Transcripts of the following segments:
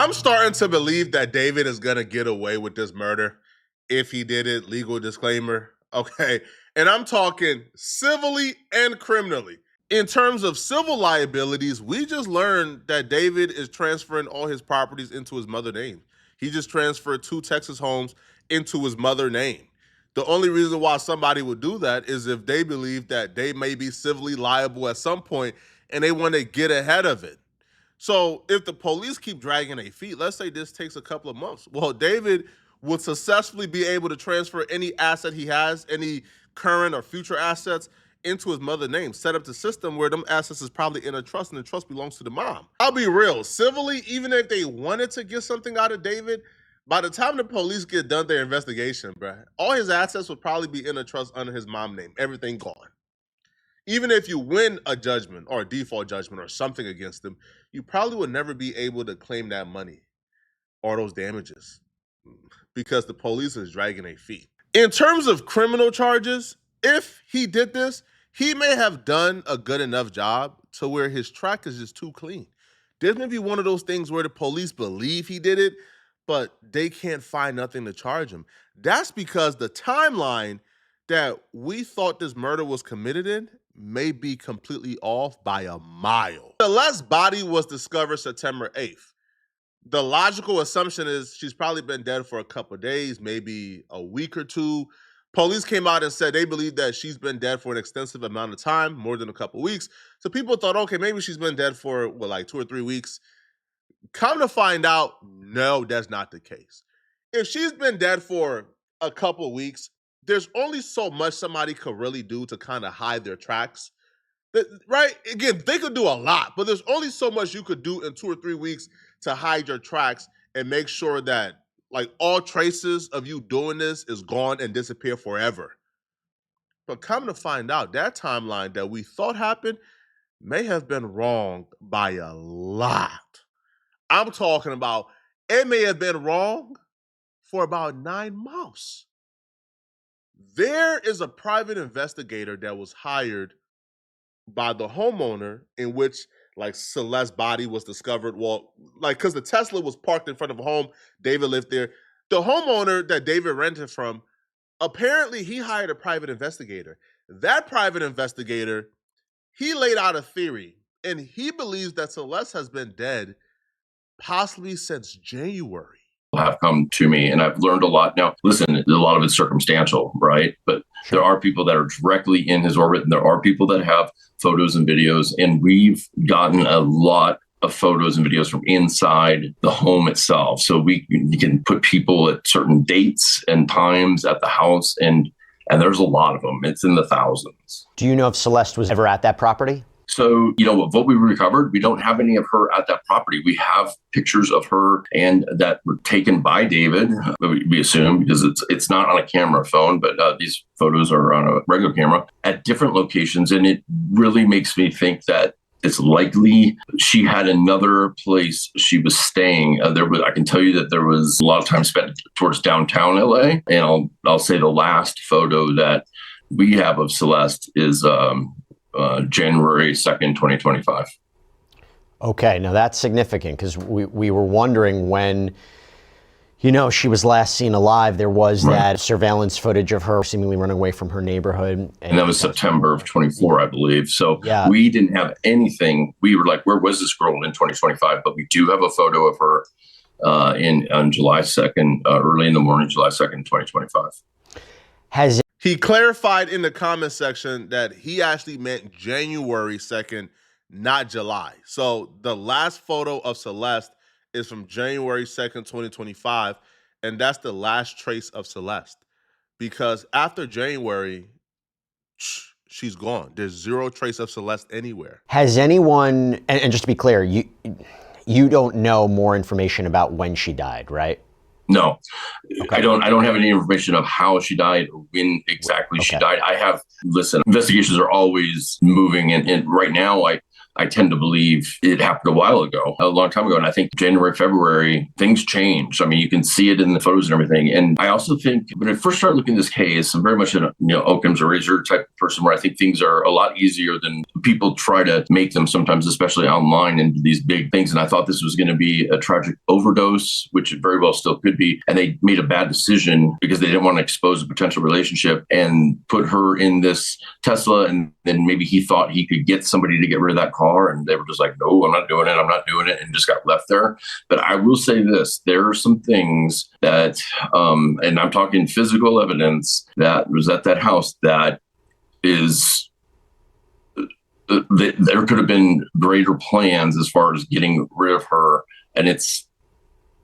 I'm starting to believe that David is going to get away with this murder if he did it. Legal disclaimer. Okay. And I'm talking civilly and criminally. In terms of civil liabilities, we just learned that David is transferring all his properties into his mother's name. He just transferred 2 Texas homes into his mother's name. The only reason why somebody would do that is if they believe that they may be civilly liable at some point and they want to get ahead of it. So if the police keep dragging their feet, let's say this takes a couple of months, well, David would successfully be able to transfer any asset he has, any current or future assets, into his mother's name, set up the system where them assets is probably in a trust and the trust belongs to the mom. I'll be real, civilly, even if they wanted to get something out of David, by the time the police get done their investigation, bruh, all his assets would probably be in a trust under his mom's name, everything gone. Even if you win a judgment or a default judgment or something against them, you probably would never be able to claim that money or those damages because the police is dragging their feet. In terms of criminal charges, if he did this, he may have done a good enough job to where his track is just too clean. This may be one of those things where the police believe he did it, but they can't find nothing to charge him. That's because the timeline that we thought this murder was committed in may be completely off by a mile. Celeste's body was discovered September 8th. The logical assumption is she's probably been dead for a couple of days, maybe a week or two. Police came out and said they believe that she's been dead for an extensive amount of time, more than a couple of weeks. So people thought, okay, maybe she's been dead for like 2 or 3 weeks. Come to find out, no, that's not the case. If she's been dead for a couple of weeks, there's only so much somebody could really do to kind of hide their tracks. Right? Again, they could do a lot, but there's only so much you could do in 2 or 3 weeks to hide your tracks and make sure that like all traces of you doing this is gone and disappear forever. But come to find out, that timeline that we thought happened may have been wrong by a lot. I'm talking about it may have been wrong for about 9 months. There is a private investigator that was hired by the homeowner in which like Celeste's body was discovered. Well, like because the Tesla was parked in front of a home, David lived there. The homeowner that David rented from, apparently he hired a private investigator. That private investigator, he laid out a theory, and he believes that Celeste has been dead possibly since January. Have come to me, and I've learned a lot. Now, listen, a lot of it's circumstantial, right? But there are people that are directly in his orbit, and there are people that have photos and videos, and we've gotten a lot of photos and videos from inside the home itself. So we can put people at certain dates and times at the house, and there's a lot of them. It's in the thousands. Do you know if Celeste was ever at that property? So, what we recovered, we don't have any of her at that property. We have pictures of her and that were taken by David, we assume, because it's not on a camera phone, but these photos are on a regular camera at different locations. And it really makes me think that it's likely she had another place she was staying. I can tell you that there was a lot of time spent towards downtown LA. And I'll say the last photo that we have of Celeste is January 2nd, 2025. Okay, now that's significant because we were wondering when, she was last seen alive. There was that surveillance footage of her seemingly running away from her neighborhood. And that was September of 24, I believe. So we didn't have anything. We were like, where was this girl in 2025? But we do have a photo of her on July 2nd, early in the morning, July 2nd, 2025. He clarified in the comment section that he actually meant January 2nd, not July. So the last photo of Celeste is from January 2nd, 2025, and that's the last trace of Celeste. Because after January, she's gone. There's zero trace of Celeste anywhere. Has anyone, and just to be clear, you don't know more information about when she died, right? No, okay. I don't have any information of how she died or when exactly she died. Investigations are always moving. And right now I tend to believe it happened a while ago, a long time ago. And I think January, February, things change. I mean, you can see it in the photos and everything. And I also think when I first started looking at this case, I'm very much an Occam's razor type of person where I think things are a lot easier than people try to make them sometimes, especially online, into these big things. And I thought this was going to be a tragic overdose, which it very well still could be. And they made a bad decision because they didn't want to expose a potential relationship and put her in this Tesla. And then maybe he thought he could get somebody to get rid of that car. And they were just like, no, I'm not doing it. I'm not doing it. And just got left there. But I will say this, there are some things that, and I'm talking physical evidence that was at that house that is, there could have been greater plans as far as getting rid of her. And it's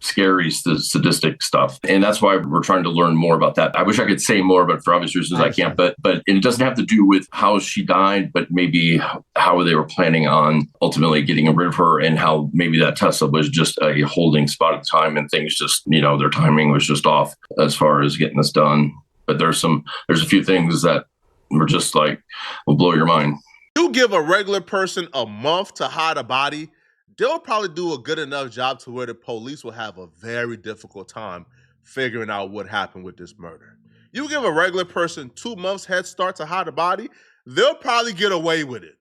scary, sadistic stuff. And that's why we're trying to learn more about that. I wish I could say more, but for obvious reasons I can't. But it doesn't have to do with how she died, but maybe how they were planning on ultimately getting rid of her, and how maybe that Tesla was just a holding spot at the time, and things just, their timing was just off as far as getting this done. But there's a few things that were just like, will blow your mind. You give a regular person a month to hide a body, they'll probably do a good enough job to where the police will have a very difficult time figuring out what happened with this murder. You give a regular person 2 months head start to hide a body, they'll probably get away with it.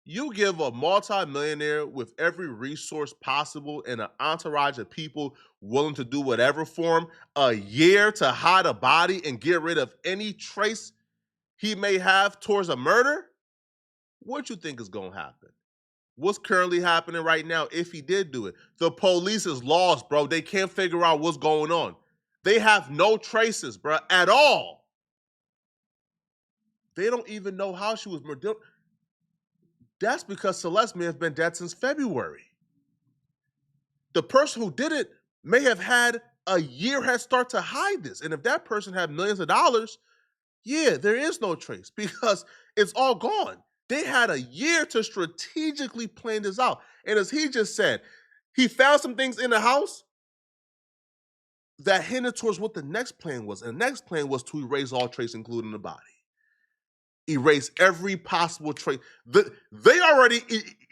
You give a multimillionaire with every resource possible and an entourage of people willing to do whatever for him a year to hide a body and get rid of any trace he may have towards a murder, what you think is going to happen? What's currently happening right now if he did do it? The police is lost, bro. They can't figure out what's going on. They have no traces, bro, at all. They don't even know how she was murdered. That's because Celeste may have been dead since February. The person who did it may have had a year head start to hide this. And if that person had millions of dollars, yeah, there is no trace because it's all gone. They had a year to strategically plan this out. And as he just said, he found some things in the house that hinted towards what the next plan was. And the next plan was to erase all trace, including the body. Erase every possible trace. They already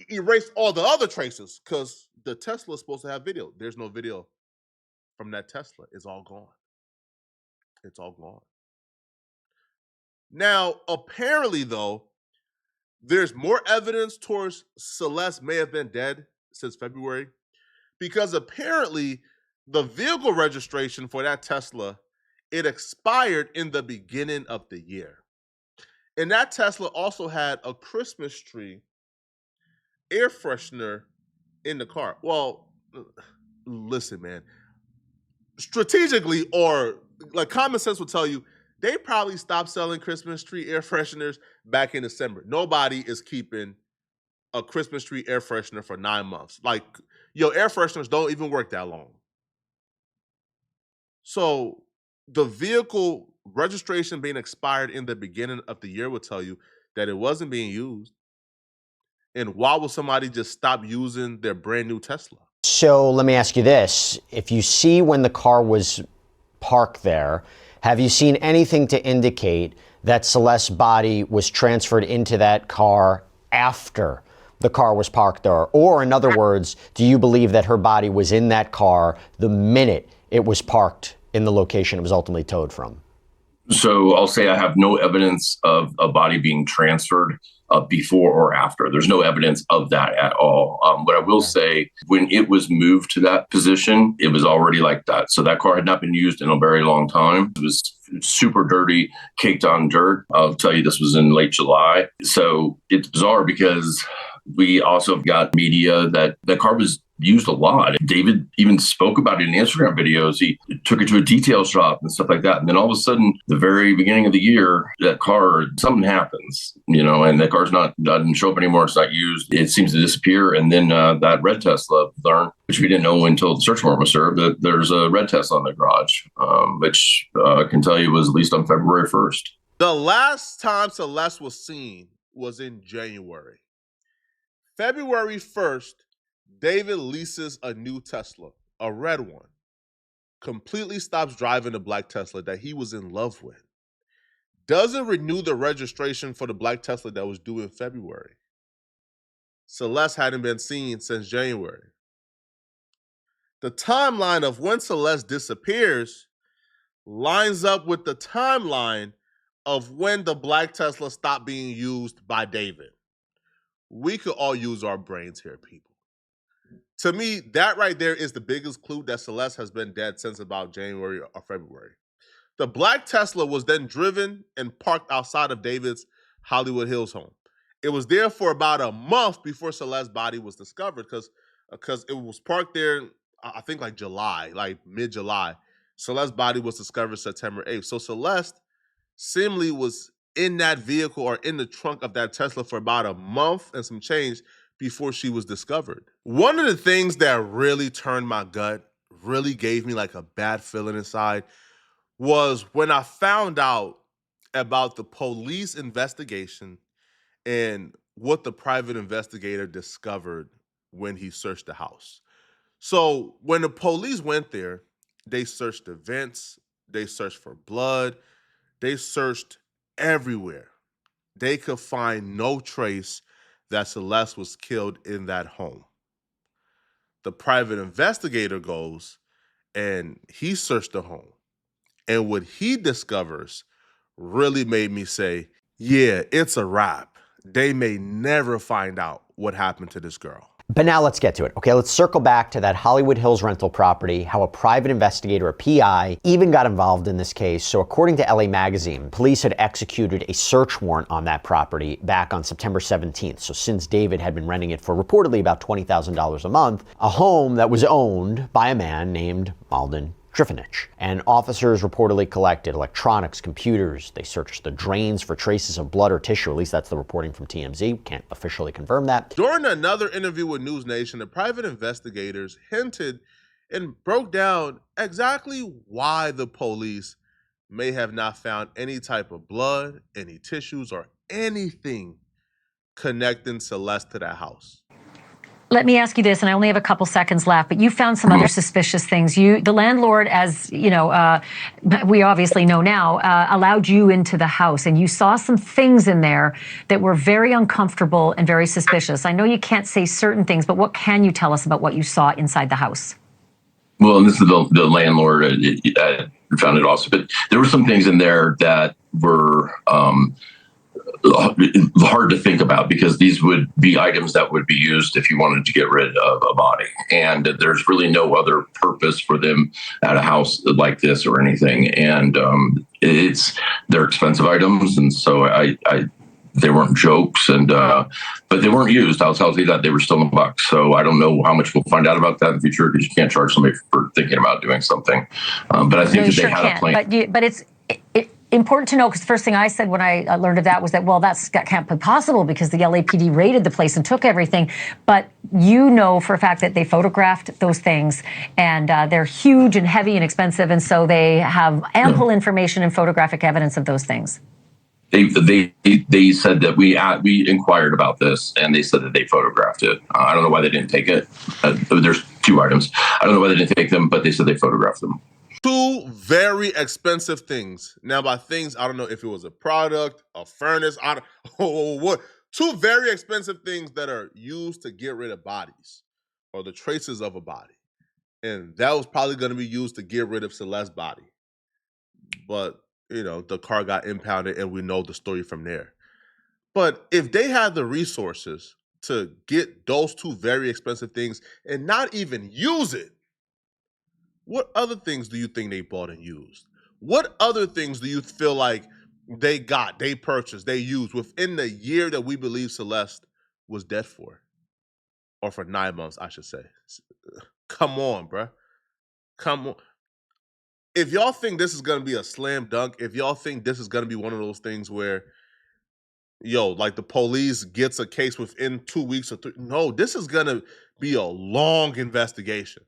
erased all the other traces because the Tesla is supposed to have video. There's no video from that Tesla. It's all gone. It's all gone. Now, apparently, though, there's more evidence towards Celeste may have been dead since February, because apparently the vehicle registration for that Tesla, it expired in the beginning of the year. And that Tesla also had a Christmas tree air freshener in the car. Well, listen, man, strategically, or like common sense will tell you, they probably stopped selling Christmas tree air fresheners back in December. Nobody is keeping a Christmas tree air freshener for 9 months. Like, air fresheners don't even work that long. So the vehicle registration being expired in the beginning of the year will tell you that it wasn't being used. And why would somebody just stop using their brand new Tesla? So let me ask you this. If you see when the car was parked there, have you seen anything to indicate that Celeste's body was transferred into that car after the car was parked there? Or in other words, do you believe that her body was in that car the minute it was parked in the location it was ultimately towed from? So I'll say I have no evidence of a body being transferred before or after. There's no evidence of that at all. But I will say, when it was moved to that position, it was already like that. So that car had not been used in a very long time. It was super dirty, caked on dirt. I'll tell you, this was in late July. So it's bizarre because we also got media that the car was used a lot. David even spoke about it in Instagram videos. He took it to a detail shop and stuff like that. And then all of a sudden, the very beginning of the year, that car, something happens, and that car's doesn't show up anymore. It's not used. It seems to disappear. And then that red Tesla learned, which we didn't know until the search warrant was served, that there's a red Tesla in the garage, which I can tell you was at least on February 1st. The last time Celeste was seen was in January. February 1st, David leases a new Tesla, a red one, completely stops driving the black Tesla that he was in love with, doesn't renew the registration for the black Tesla that was due in February. Celeste hadn't been seen since January. The timeline of when Celeste disappears lines up with the timeline of when the black Tesla stopped being used by David. We could all use our brains here, people. To me, that right there is the biggest clue that Celeste has been dead since about January or February. The black Tesla was then driven and parked outside of David's Hollywood Hills home. It was there for about a month before Celeste's body was discovered because it was parked there, I think like July, like mid-July. Celeste's body was discovered September 8th. So Celeste seemingly was in that vehicle or in the trunk of that Tesla for about a month and some change before she was discovered. One of the things that really turned my gut, really gave me like a bad feeling inside, was when I found out about the police investigation and what the private investigator discovered when he searched the house. So when the police went there, they searched the vents, they searched for blood, they searched everywhere. They could find no trace that Celeste was killed in that home. The private investigator goes and he searched the home. And what he discovers really made me say, yeah, it's a wrap. They may never find out what happened to this girl. But now let's get to it. Okay, let's circle back to that Hollywood Hills rental property, how a private investigator, a PI, even got involved in this case. So according to LA Magazine, police had executed a search warrant on that property back on September 17th. So since David had been renting it for reportedly about $20,000 a month, a home that was owned by a man named Malden Trifonich. And officers reportedly collected electronics, computers. They searched the drains for traces of blood or tissue. At least that's the reporting from TMZ. Can't officially confirm that. During another interview with News Nation, the private investigators hinted and broke down exactly why the police may have not found any type of blood, any tissues, or anything connecting Celeste to that house. Let me ask you this, and I only have a couple seconds left, but you found some other suspicious things. The landlord, as you know, we obviously know now, allowed you into the house, and you saw some things in there that were very uncomfortable and very suspicious. I know you can't say certain things, but what can you tell us about what you saw inside the house? Well, and this is the landlord found it also, but there were some things in there that were hard to think about because these would be items that would be used if you wanted to get rid of a body. And there's really no other purpose for them at a house like this or anything. And they're expensive items. And so they weren't jokes but they weren't used. I'll tell you that they were still in the box. So I don't know how much we'll find out about that in the future because you can't charge somebody for thinking about doing something. But I think that they had a plan. But it's important to know, because the first thing I said when I learned of that was that, well, that can't be possible because the LAPD raided the place and took everything. But you know for a fact that they photographed those things, and they're huge and heavy and expensive, and so they have ample information and photographic evidence of those things. They said that we inquired about this, and they said that they photographed it. I don't know why they didn't take it. There's two items. I don't know why they didn't take them, but they said they photographed them. Two very expensive things. Now, by things, I don't know if it was a product, a furnace, what. Two very expensive things that are used to get rid of bodies or the traces of a body. And that was probably going to be used to get rid of Celeste's body. But, you know, the car got impounded and we know the story from there. But if they had the resources to get those two very expensive things and not even use it, what other things do you think they bought and used? What other things do you feel like they purchased, they used within the year that we believe Celeste was dead for? Or for 9 months, I should say. Come on, bruh. Come on. If y'all think this is going to be a slam dunk, if y'all think this is going to be one of those things where, like the police gets a case within 2 weeks or 3, no, this is going to be a long investigation.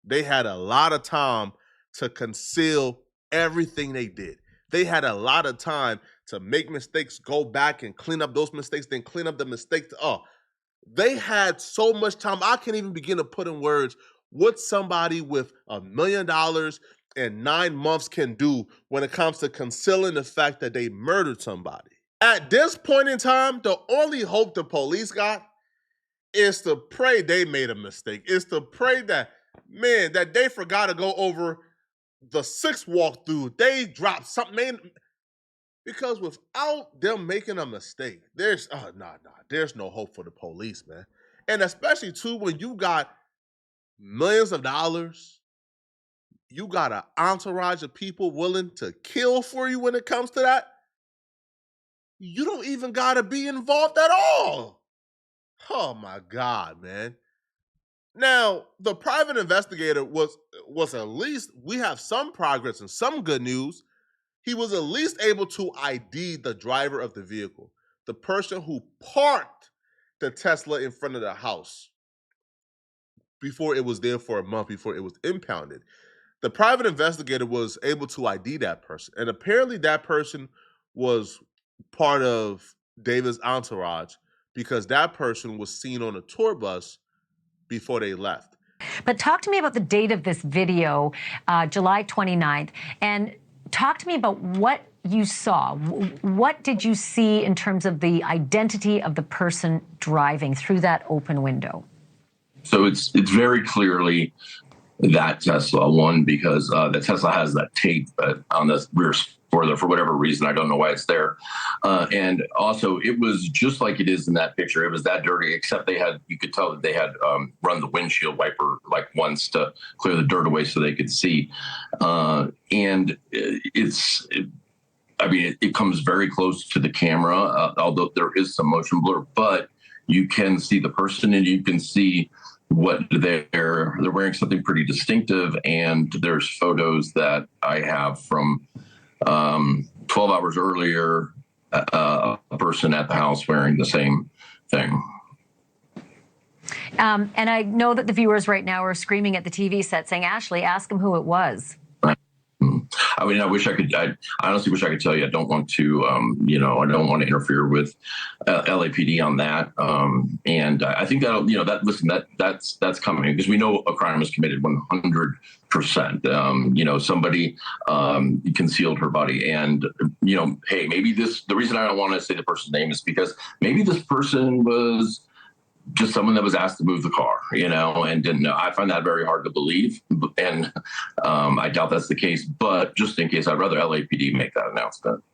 They had a lot of time to conceal everything they did. They had a lot of time to make mistakes, go back and clean up those mistakes, then clean up the mistakes. They had so much time. I can't even begin to put in words what somebody with $1 million and 9 months can do when it comes to concealing the fact that they murdered somebody. At this point in time, the only hope the police got It's to pray they made a mistake. It's to pray that, man, that they forgot to go over the 6th walkthrough. They dropped something, man, because without them making a mistake, there's there's no hope for the police, man. And especially too when you got millions of dollars, you got an entourage of people willing to kill for you when it comes to that. You don't even gotta be involved at all. Oh my God, man. Now, the private investigator was at least, we have some progress and some good news. He was at least able to ID the driver of the vehicle, the person who parked the Tesla in front of the house before it was there for a month, before it was impounded. The private investigator was able to ID that person. And apparently that person was part of David's entourage because that person was seen on a tour bus before they left. But talk to me about the date of this video, July 29th, and talk to me about what you saw. What did you see in terms of the identity of the person driving through that open window? So it's very clearly that Tesla, one, because the Tesla has that tape on the rear spoiler for whatever reason. I don't know why it's there. And also, it was just like it is in that picture. It was that dirty, except you could tell that they had run the windshield wiper like once to clear the dirt away so they could see. And it comes very close to the camera, although there is some motion blur, but you can see the person and you can see what they're wearing, something pretty distinctive. And there's photos that I have from 12 hours earlier, a person at the house wearing the same thing. And I know that the viewers right now are screaming at the TV set saying, Ashley, ask him who it was. I mean, I honestly wish I could tell you. I don't want to, I don't want to interfere with LAPD on that. And I think that's coming because we know a crime was committed 100%. Somebody concealed her body. And, hey, maybe the reason I don't want to say the person's name is because maybe this person was just someone that was asked to move the car, and didn't know. I find that very hard to believe. And I doubt that's the case. But just in case, I'd rather LAPD make that announcement.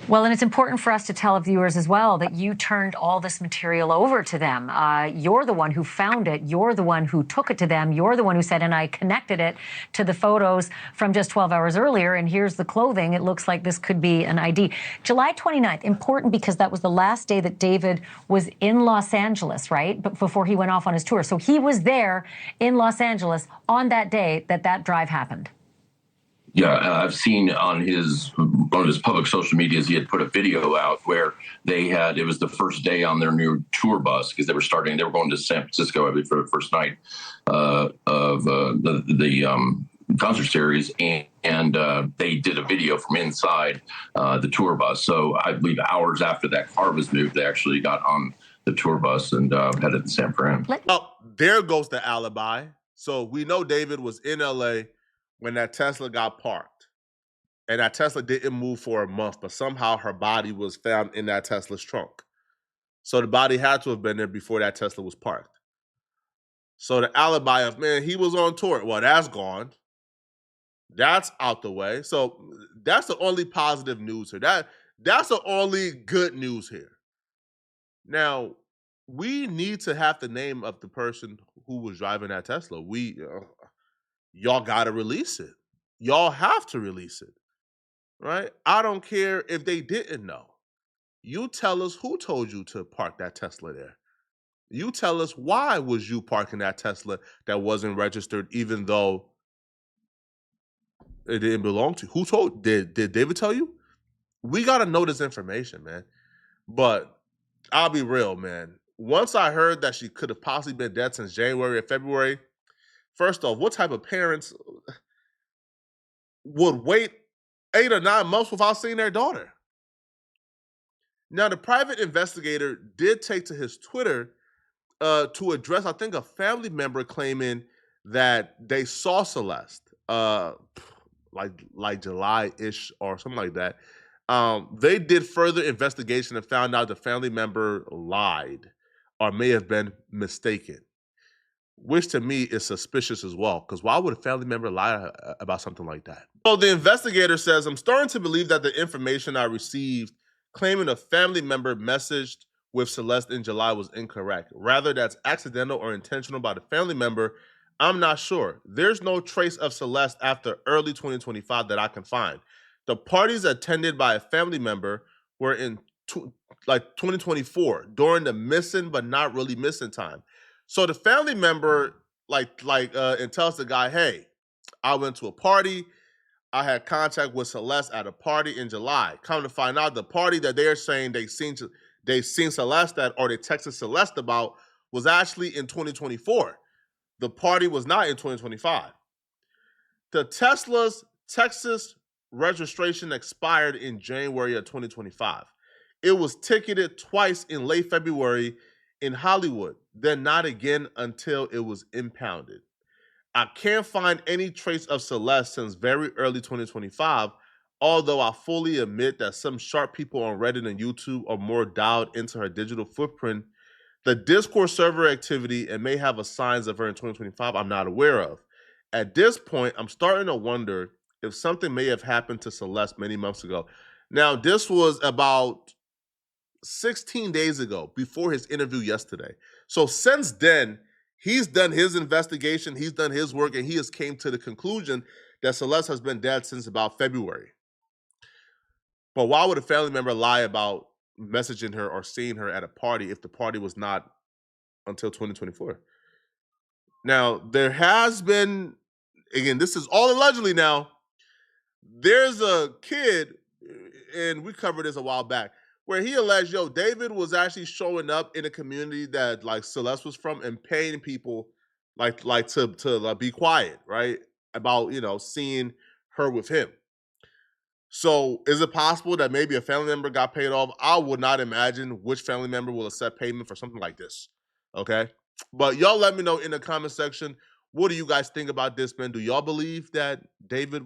Well, and it's important for us to tell viewers as well that you turned all this material over to them. You're the one who found it. You're the one who took it to them. You're the one who said, and I connected it to the photos from just 12 hours earlier, and here's the clothing. It looks like this could be an ID. July 29th, important because that was the last day that David was in Los Angeles, right? But before he went off on his tour. So he was there in Los Angeles on that day that drive happened. Yeah, I've seen on one of his public social medias, he had put a video out where it was the first day on their new tour bus because they were going to San Francisco, I believe, for the first night of the concert series. And they did a video from inside the tour bus. So I believe hours after that car was moved, they actually got on the tour bus and headed to San Fran. Oh, there goes the alibi. So we know David was in LA when that Tesla got parked. And that Tesla didn't move for a month, but somehow her body was found in that Tesla's trunk. So the body had to have been there before that Tesla was parked. So the alibi of, man, he was on tour. Well, that's gone. That's out the way. So that's the only positive news here. That's the only good news here. Now, we need to have the name of the person who was driving that Tesla. Y'all got to release it. Y'all have to release it, right? I don't care if they didn't know. You tell us who told you to park that Tesla there. You tell us why was you parking that Tesla that wasn't registered even though it didn't belong to you. Did David tell you? We got to know this information, man. But I'll be real, man. Once I heard that she could have possibly been dead since January or February, first off, what type of parents would wait 8 or 9 months without seeing their daughter? Now, the private investigator did take to his Twitter to address, I think, a family member claiming that they saw Celeste, like July-ish or something like that. They did further investigation and found out the family member lied or may have been mistaken, which to me is suspicious as well, because why would a family member lie about something like that? So the investigator says, I'm starting to believe that the information I received claiming a family member messaged with Celeste in July was incorrect. Rather, that's accidental or intentional by the family member. I'm not sure. There's no trace of Celeste after early 2025 that I can find. The parties attended by a family member were in 2024 during the missing but not really missing time. So the family member and tells the guy, hey, I went to a party. I had contact with Celeste at a party in July. Come to find out, the party that they're saying they seen Celeste at, or they texted Celeste about, was actually in 2024. The party was not in 2025. The Tesla's Texas registration expired in January of 2025. It was ticketed twice in late February in Hollywood, then not again until it was impounded. I can't find any trace of Celeste since very early 2025, although I fully admit that some sharp people on Reddit and YouTube are more dialed into her digital footprint. The Discord server activity and may have a signs of her in 2025 I'm not aware of. At this point, I'm starting to wonder if something may have happened to Celeste many months ago. Now, this was about 16 days ago, before his interview yesterday. So since then, he's done his investigation, he's done his work, and he has came to the conclusion that Celeste has been dead since about February. But why would a family member lie about messaging her or seeing her at a party if the party was not until 2024? Now, there has been, again, this is all allegedly now, there's a kid, and we covered this a while back, where he alleged, David was actually showing up in a community that like Celeste was from and paying people to be quiet, right? About, seeing her with him. So is it possible that maybe a family member got paid off? I would not imagine which family member will accept payment for something like this. Okay. But y'all let me know in the comment section, what do you guys think about this, man? Do y'all believe that David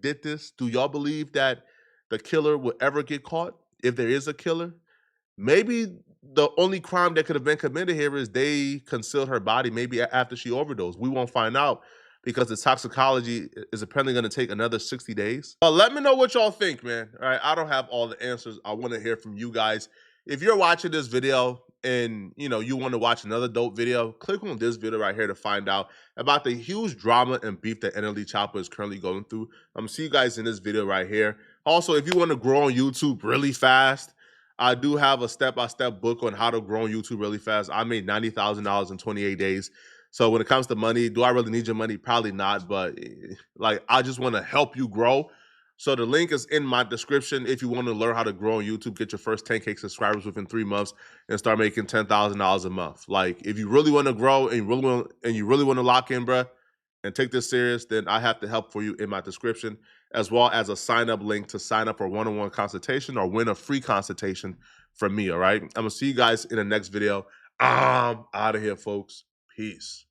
did this? Do y'all believe that the killer will ever get caught? If there is a killer, maybe the only crime that could have been committed here is they concealed her body maybe after she overdosed. We won't find out because the toxicology is apparently going to take another 60 days. But let me know what y'all think, man. All right, I don't have all the answers. I want to hear from you guys. If you're watching this video and you want to watch another dope video, click on this video right here to find out about the huge drama and beef that NLE Choppa is currently going through. I'm gonna see you guys in this video right here. Also, if you want to grow on YouTube really fast, I do have a step-by-step book on how to grow on YouTube really fast. I made $90,000 in 28 days. So when it comes to money, do I really need your money? Probably not, but I just want to help you grow. So the link is in my description if you want to learn how to grow on YouTube, get your first 10K subscribers within 3 months and start making $10,000 a month. Like, if you really want to grow and you really want to lock in, bruh, and take this serious, then I have the help for you in my description, as well as a sign-up link to sign up for a one-on-one consultation or win a free consultation from me, all right? I'm going to see you guys in the next video. I'm out of here, folks. Peace.